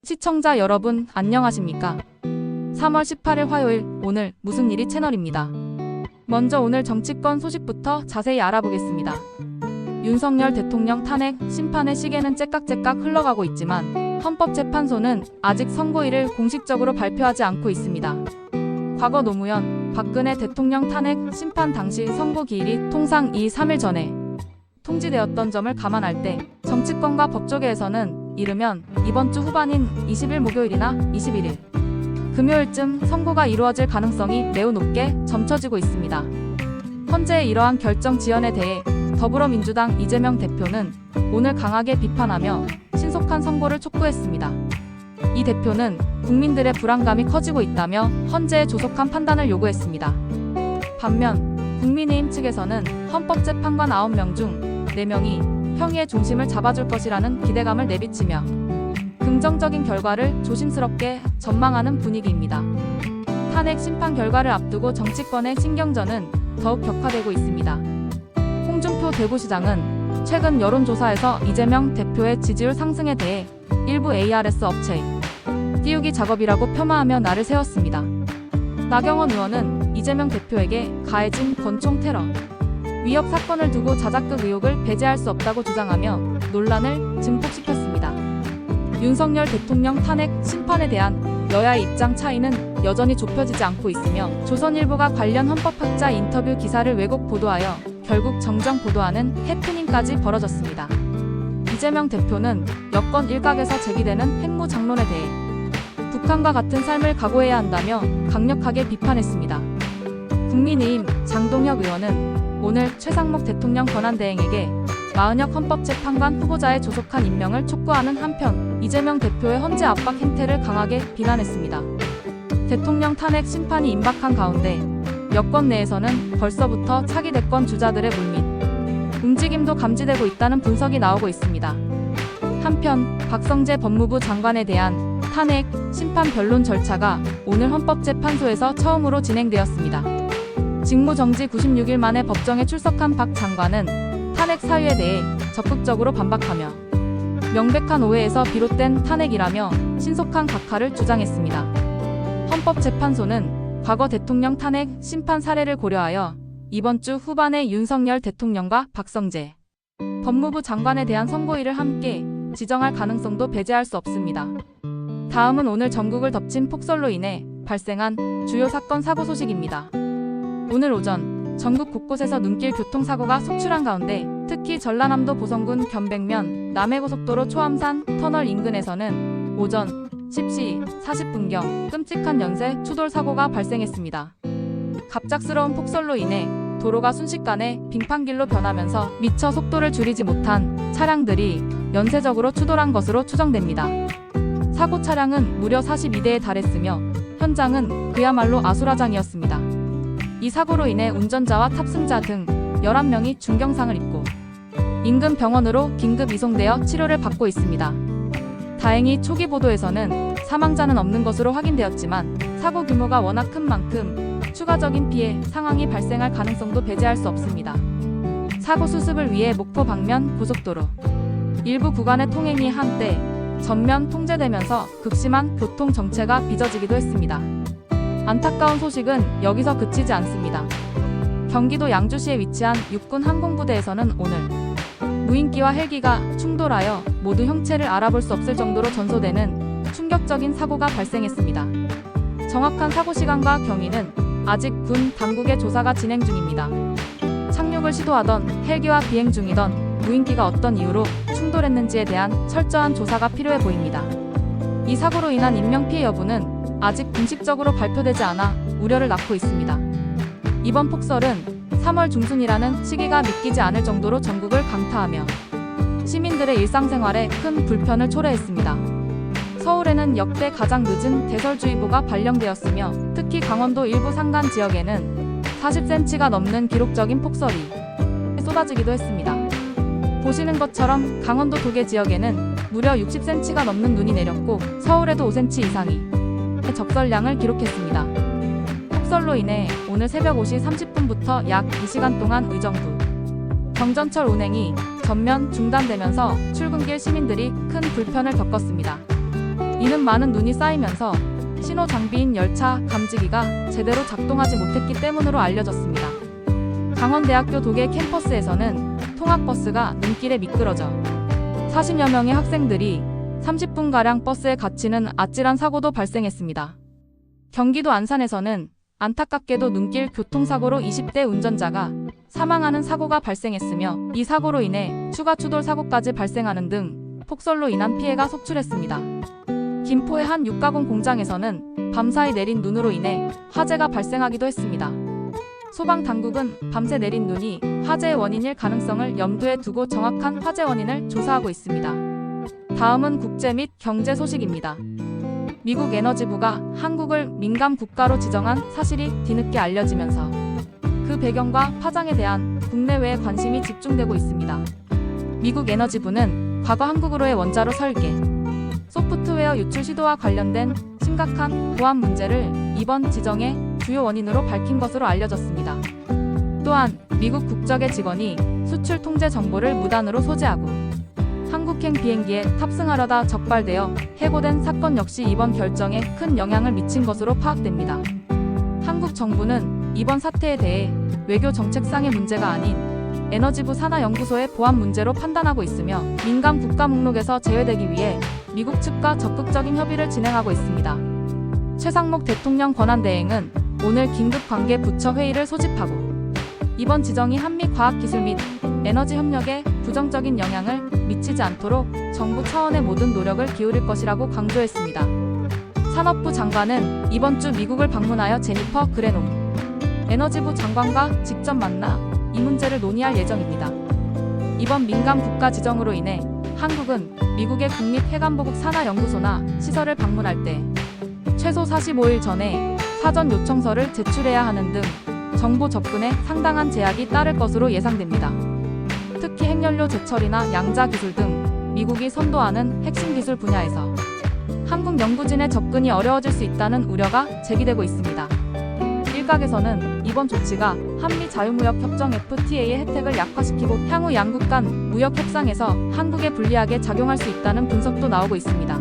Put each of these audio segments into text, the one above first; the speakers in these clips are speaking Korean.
시청자 여러분 안녕하십니까? 3월 18일 화요일 오늘 무슨 일이 채널입니다. 먼저 오늘 정치권 소식부터 자세히 알아보겠습니다. 윤석열 대통령 탄핵 심판의 시계는 째깍째깍 흘러가고 있지만 헌법재판소는 아직 선고일을 공식적으로 발표하지 않고 있습니다. 과거 노무현, 박근혜 대통령 탄핵 심판 당시 선고 기일이 통상 2-3일 전에 통지되었던 점을 감안할 때 정치권과 법조계에서는 이르면 이번 주 후반인 20일 목요일이나 21일 금요일쯤 선고가 이루어질 가능성이 매우 높게 점쳐지고 있습니다. 헌재의 이러한 결정 지연에 대해 더불어민주당 이재명 대표는 오늘 강하게 비판하며 신속한 선고를 촉구했습니다. 이 대표는 국민들의 불안감이 커지고 있다며 헌재에 조속한 판단을 요구했습니다. 반면 국민의힘 측에서는 헌법재판관 9명 중 4명이 형의의 중심을 잡아줄 것이라는 기대감을 내비치며 긍정적인 결과를 조심스럽게 전망하는 분위기입니다. 탄핵 심판 결과를 앞두고 정치권의 신경전은 더욱 격화되고 있습니다. 홍준표 대구시장은 최근 여론조사에서 이재명 대표의 지지율 상승에 대해 일부 ARS 업체의 띄우기 작업이라고 폄하하며 날을 세웠습니다. 나경원 의원은 이재명 대표에게 가해진 권총 테러 위협 사건을 두고 자작극 의혹을 배제할 수 없다고 주장하며 논란을 증폭시켰습니다. 윤석열 대통령 탄핵 심판에 대한 여야의 입장 차이는 여전히 좁혀지지 않고 있으며 조선일보가 관련 헌법학자 인터뷰 기사를 왜곡 보도하여 결국 정정 보도하는 해프닝까지 벌어졌습니다. 이재명 대표는 여권 일각에서 제기되는 핵무 장론에 대해 북한과 같은 삶을 각오해야 한다며 강력하게 비판했습니다. 국민의힘 장동혁 의원은 오늘 최상목 대통령 권한대행에게 마은혁 헌법재판관 후보자의 조속한 임명을 촉구하는 한편 이재명 대표의 헌재 압박 행태를 강하게 비난했습니다. 대통령 탄핵 심판이 임박한 가운데 여권 내에서는 벌써부터 차기 대권 주자들의 물밑 움직임도 감지되고 있다는 분석이 나오고 있습니다. 한편 박성재 법무부 장관에 대한 탄핵 심판 변론 절차가 오늘 헌법재판소에서 처음으로 진행되었습니다. 직무정지 96일 만에 법정에 출석한 박 장관은 탄핵 사유에 대해 적극적으로 반박하며 명백한 오해에서 비롯된 탄핵이라며 신속한 각하를 주장했습니다. 헌법재판소는 과거 대통령 탄핵 심판 사례를 고려하여 이번 주 후반에 윤석열 대통령과 박성재 법무부 장관에 대한 선고일을 함께 지정할 가능성도 배제할 수 없습니다. 다음은 오늘 전국을 덮친 폭설로 인해 발생한 주요 사건 사고 소식입니다. 오늘 오전 전국 곳곳에서 눈길 교통사고가 속출한 가운데 특히 전라남도 보성군 견백면 남해고속도로 초암산 터널 인근에서는 오전 10시 40분경 끔찍한 연쇄 추돌 사고가 발생했습니다. 갑작스러운 폭설로 인해 도로가 순식간에 빙판길로 변하면서 미처 속도를 줄이지 못한 차량들이 연쇄적으로 추돌한 것으로 추정됩니다. 사고 차량은 무려 42대에 달했으며 현장은 그야말로 아수라장이었습니다. 이 사고로 인해 운전자와 탑승자 등 11명이 중경상을 입고 인근 병원으로 긴급 이송되어 치료를 받고 있습니다. 다행히 초기 보도에서는 사망자는 없는 것으로 확인되었지만 사고 규모가 워낙 큰 만큼 추가적인 피해 상황이 발생할 가능성도 배제할 수 없습니다. 사고 수습을 위해 목포 방면 고속도로 일부 구간의 통행이 한때 전면 통제되면서 극심한 교통 정체가 빚어지기도 했습니다. 안타까운 소식은 여기서 그치지 않습니다. 경기도 양주시에 위치한 육군 항공부대에서는 오늘 무인기와 헬기가 충돌하여 모두 형체를 알아볼 수 없을 정도로 전소되는 충격적인 사고가 발생했습니다. 정확한 사고 시간과 경위는 아직 군 당국의 조사가 진행 중입니다. 착륙을 시도하던 헬기와 비행 중이던 무인기가 어떤 이유로 충돌했는지에 대한 철저한 조사가 필요해 보입니다. 이 사고로 인한 인명피해 여부는 아직 공식적으로 발표되지 않아 우려를 낳고 있습니다. 이번 폭설은 3월 중순이라는 시기가 믿기지 않을 정도로 전국을 강타하며 시민들의 일상생활에 큰 불편을 초래했습니다. 서울에는 역대 가장 늦은 대설주의보가 발령되었으며 특히 강원도 일부 산간 지역에는 40cm가 넘는 기록적인 폭설이 쏟아지기도 했습니다. 보시는 것처럼 강원도 도계 지역에는 무려 60cm가 넘는 눈이 내렸고 서울에도 5cm 이상이 적설량을 기록했습니다. 폭설로 인해 오늘 새벽 5시 30분부터 약 2시간 동안 의정부 경전철 운행이 전면 중단되면서 출근길 시민들이 큰 불편을 겪었습니다. 이는 많은 눈이 쌓이면서 신호 장비인 열차 감지기가 제대로 작동하지 못했기 때문으로 알려졌습니다. 강원대학교 독일 캠퍼스에서는 통학버스가 눈길에 미끄러져 40여 명의 학생들이 30분가량 버스에 갇히는 아찔한 사고도 발생했습니다. 경기도 안산에서는 안타깝게도 눈길 교통사고로 20대 운전자가 사망하는 사고가 발생했으며 이 사고로 인해 추가 추돌 사고까지 발생하는 등 폭설로 인한 피해가 속출했습니다. 김포의 한 육가공 공장에서는 밤사이 내린 눈으로 인해 화재가 발생하기도 했습니다. 소방당국은 밤새 내린 눈이 화재의 원인일 가능성을 염두에 두고 정확한 화재 원인을 조사하고 있습니다. 다음은 국제 및 경제 소식입니다. 미국 에너지부가 한국을 민감 국가로 지정한 사실이 뒤늦게 알려지면서 그 배경과 파장에 대한 국내외의 관심이 집중되고 있습니다. 미국 에너지부는 과거 한국으로의 원자로 설계, 소프트웨어 유출 시도와 관련된 심각한 보안 문제를 이번 지정의 주요 원인으로 밝힌 것으로 알려졌습니다. 또한 미국 국적의 직원이 수출 통제 정보를 무단으로 소지하고 한국행 비행기에 탑승하려다 적발되어 해고된 사건 역시 이번 결정에 큰 영향을 미친 것으로 파악됩니다. 한국 정부는 이번 사태에 대해 외교 정책상의 문제가 아닌 에너지부 산하연구소의 보안 문제로 판단하고 있으며 민감 국가 목록에서 제외되기 위해 미국 측과 적극적인 협의를 진행하고 있습니다. 최상목 대통령 권한대행은 오늘 긴급관계부처 회의를 소집하고 이번 지정이 한미 과학기술 및 에너지 협력에 부정적인 영향을 미치지 않도록 정부 차원의 모든 노력을 기울일 것이라고 강조했습니다. 산업부 장관은 이번 주 미국을 방문하여 제니퍼 그레놈 에너지부 장관과 직접 만나 이 문제를 논의할 예정입니다. 이번 민감 국가 지정으로 인해 한국은 미국의 국립해관보국 산하연구소나 시설을 방문할 때 최소 45일 전에 사전 요청서를 제출해야 하는 등 정보 접근에 상당한 제약이 따를 것으로 예상됩니다. 특히 핵연료 제철이나 양자 기술 등 미국이 선도하는 핵심 기술 분야에서 한국 연구진의 접근이 어려워질 수 있다는 우려가 제기되고 있습니다. 일각에서는 이번 조치가 한미 자유무역협정 FTA의 혜택을 약화시키고 향후 양국 간 무역 협상에서 한국에 불리하게 작용할 수 있다는 분석도 나오고 있습니다.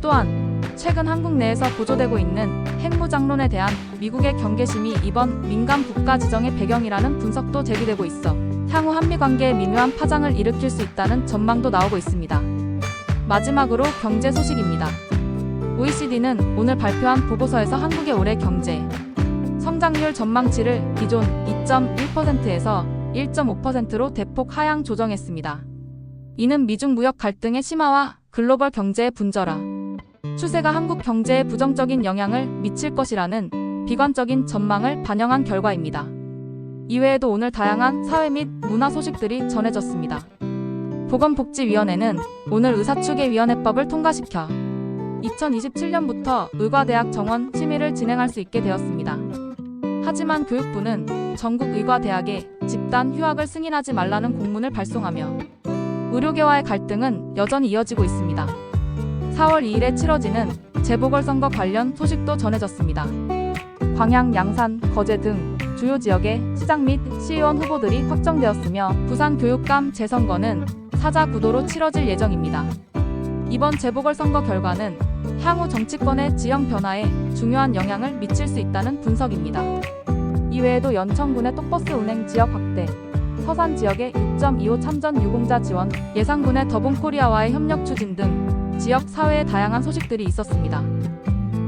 또한 최근 한국 내에서 고조되고 있는 핵무장론에 대한 미국의 경계심이 이번 민감 국가 지정의 배경이라는 분석도 제기되고 있어 향후 한미 관계에 미묘한 파장을 일으킬 수 있다는 전망도 나오고 있습니다. 마지막으로 경제 소식입니다. OECD는 오늘 발표한 보고서에서 한국의 올해 경제 성장률 전망치를 기존 2.1%에서 1.5%로 대폭 하향 조정했습니다. 이는 미중 무역 갈등의 심화와 글로벌 경제의 분절화 추세가 한국 경제에 부정적인 영향을 미칠 것이라는 비관적인 전망을 반영한 결과입니다. 이외에도 오늘 다양한 사회 및 문화 소식들이 전해졌습니다. 보건복지위원회는 오늘 의사추계위원회법을 통과시켜 2027년부터 의과대학 정원 심의를 진행할 수 있게 되었습니다. 하지만 교육부는 전국 의과대학에 집단 휴학을 승인하지 말라는 공문을 발송하며 의료계와의 갈등은 여전히 이어지고 있습니다. 4월 2일에 치러지는 재보궐선거 관련 소식도 전해졌습니다. 광양, 양산, 거제 등 주요 지역의 시장 및 시의원 후보들이 확정되었으며 부산교육감 재선거는 사자 구도로 치러질 예정입니다. 이번 재보궐선거 결과는 향후 정치권의 지형 변화에 중요한 영향을 미칠 수 있다는 분석입니다. 이외에도 연천군의 똑버스 운행 지역 확대, 서산 지역의 6.25 참전 유공자 지원, 예산군의 더본코리아와의 협력 추진 등 지역 사회의 다양한 소식들이 있었습니다.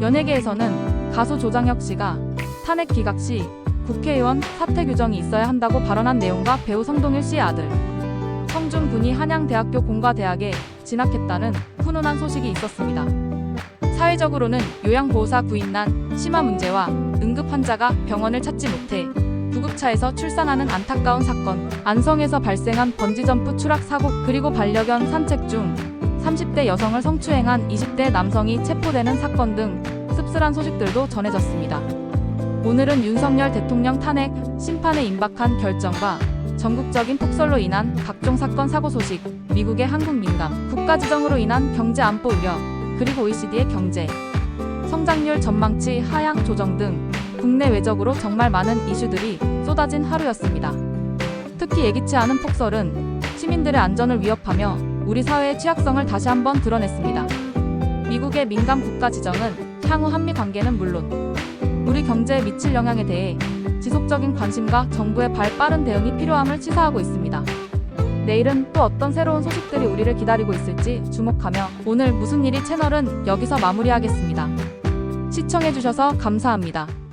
연예계에서는 가수 조장혁 씨가 탄핵 기각 시 국회의원 사퇴 규정이 있어야 한다고 발언한 내용과 배우 성동일 씨의 아들 성준 군이 한양대학교 공과대학에 진학했다는 훈훈한 소식이 있었습니다. 사회적으로는 요양보호사 구인난 심화 문제와 응급 환자가 병원을 찾지 못해 구급차에서 출산하는 안타까운 사건, 안성에서 발생한 번지점프 추락 사고, 그리고 반려견 산책 중 30대 여성을 성추행한 20대 남성이 체포되는 사건 등 씁쓸한 소식들도 전해졌습니다. 오늘은 윤석열 대통령 탄핵 심판에 임박한 결정과 전국적인 폭설로 인한 각종 사건 사고 소식, 미국의 한국 민감 국가 지정으로 인한 경제 안보 우려, 그리고 OECD의 경제 성장률 전망치 하향 조정 등 국내 외적으로 정말 많은 이슈들이 쏟아진 하루였습니다. 특히 예기치 않은 폭설은 시민들의 안전을 위협하며 우리 사회의 취약성을 다시 한번 드러냈습니다. 미국의 민감 국가 지정은 향후 한미 관계는 물론 우리 경제에 미칠 영향에 대해 지속적인 관심과 정부의 빠른 대응이 필요함을 시사하고 있습니다. 내일은 또 어떤 새로운 소식들이 우리를 기다리고 있을지 주목하며 오늘 무슨 일이 채널은 여기서 마무리하겠습니다. 시청해주셔서 감사합니다.